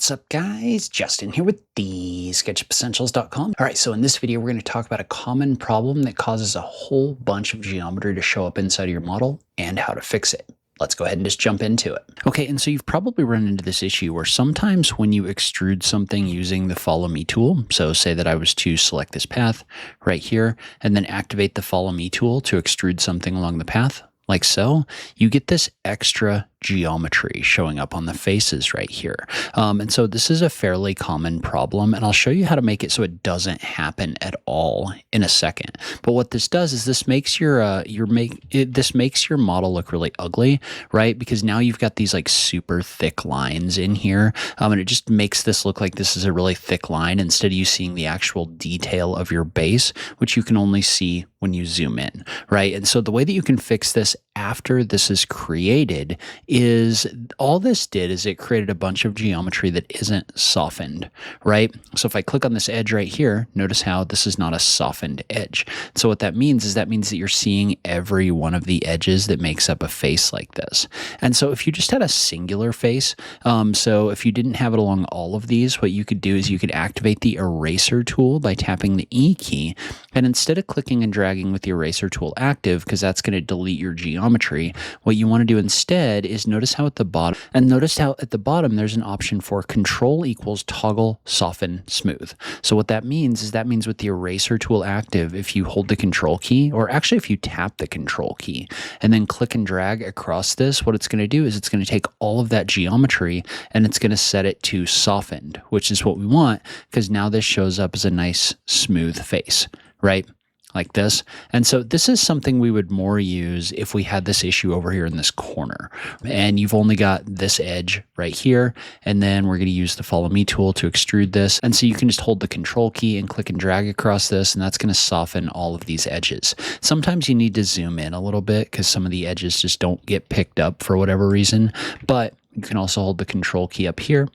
What's up, guys? Justin here with TheSketchUpEssentials.com. All right, so in this video, we're going to talk about a common problem that causes a whole bunch of geometry to show up inside of your model and how to fix it. Let's go ahead and just jump into it. Okay, and so you've probably run into this issue where sometimes when you extrude something using the Follow Me tool, so say that I was to select this path right here and then activate the Follow Me tool to extrude something along the path, like so, you get this extra geometry showing up on the faces right here. And so this is a fairly common problem, and I'll show you how to make it so it doesn't happen at all in a second. But what this does is this makes your makes your model look really ugly, right? Because now you've got these like super thick lines in here, and it just makes this look like this is a really thick line instead of you seeing the actual detail of your base, which you can only see when you zoom in, right? And so the way that you can fix this after this is created is all this did is it created a bunch of geometry that isn't softened, right? So if I click on this edge right here, notice how this is not a softened edge. So what that means is that you're seeing every one of the edges that makes up a face like this. And so if you just had a singular face, so if you didn't have it along all of these, what you could do is you could activate the eraser tool by tapping the E key, and instead of clicking and dragging with the eraser tool active, because that's going to delete your geometry, what you want to do instead is notice how at the bottom there's an option for Control equals toggle soften smooth. So what that means is with the eraser tool active, if you hold the Control key, or actually if you tap the Control key and then click and drag across this, what it's going to do is it's going to take all of that geometry and it's going to set it to softened, which is what we want, because now this shows up as a nice smooth face, right? Like this. And so this is something we would more use if we had this issue over here in this corner. And you've only got this edge right here. And then we're going to use the Follow Me tool to extrude this. And so you can just hold the Control key and click and drag across this, and that's going to soften all of these edges. Sometimes you need to zoom in a little bit because some of the edges just don't get picked up for whatever reason. But you can also hold the Control key up here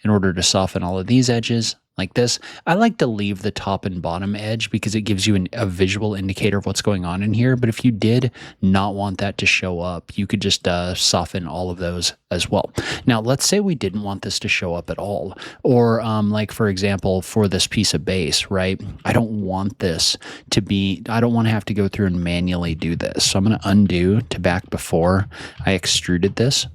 in order to soften all of these edges. Like this. I like to leave the top and bottom edge because it gives you a visual indicator of what's going on in here. But if you did not want that to show up, you could just soften all of those as well. Now, let's say we didn't want this to show up at all. Or like, for example, for this piece of base, right? I don't want to have to go through and manually do this. So I'm going to undo to back before I extruded this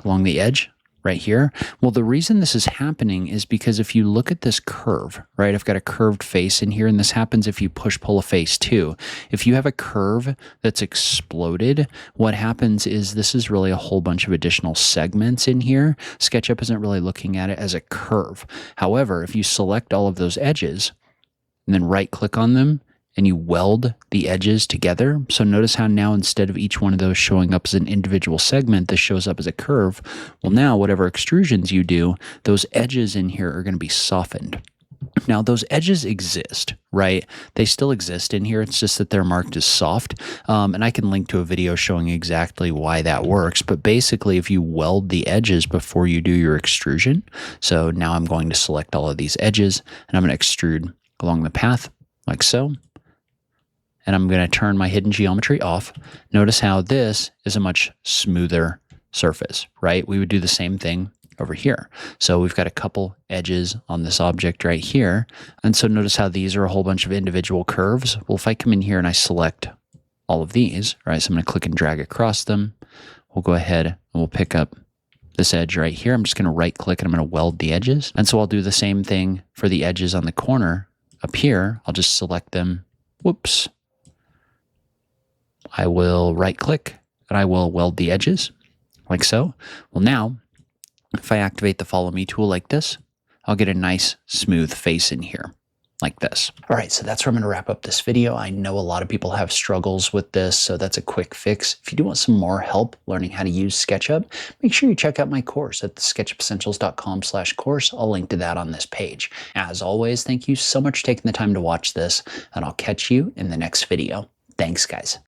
along the edge. Right here. Well, the reason this is happening is because if you look at this curve, right, I've got a curved face in here, and this happens if you push-pull a face too. If you have a curve that's exploded, what happens is this is really a whole bunch of additional segments in here. SketchUp isn't really looking at it as a curve. However, if you select all of those edges and then right-click on them, and you weld the edges together. So notice how now instead of each one of those showing up as an individual segment, this shows up as a curve. Well, now whatever extrusions you do, those edges in here are going to be softened. Now, those edges exist, right? They still exist in here. It's just that they're marked as soft. And I can link to a video showing exactly why that works. But basically, if you weld the edges before you do your extrusion, so now I'm going to select all of these edges, and I'm going to extrude along the path like so. And I'm going to turn my hidden geometry off. Notice how this is a much smoother surface, right? We would do the same thing over here. So we've got a couple edges on this object right here. And so notice how these are a whole bunch of individual curves. Well, if I come in here and I select all of these, right? So I'm going to click and drag across them. We'll go ahead and we'll pick up this edge right here. I'm just going to right click and I'm going to weld the edges. And so I'll do the same thing for the edges on the corner up here. I'll just select them. Whoops. I will right click and I will weld the edges like so. Well, now if I activate the Follow Me tool like this, I'll get a nice smooth face in here like this. All right, so that's where I'm going to wrap up this video. I know a lot of people have struggles with this, so that's a quick fix. If you do want some more help learning how to use SketchUp, make sure you check out my course at TheSketchUpEssentials.com/course. I'll link to that on this page. As always, thank you so much for taking the time to watch this, and I'll catch you in the next video. Thanks, guys.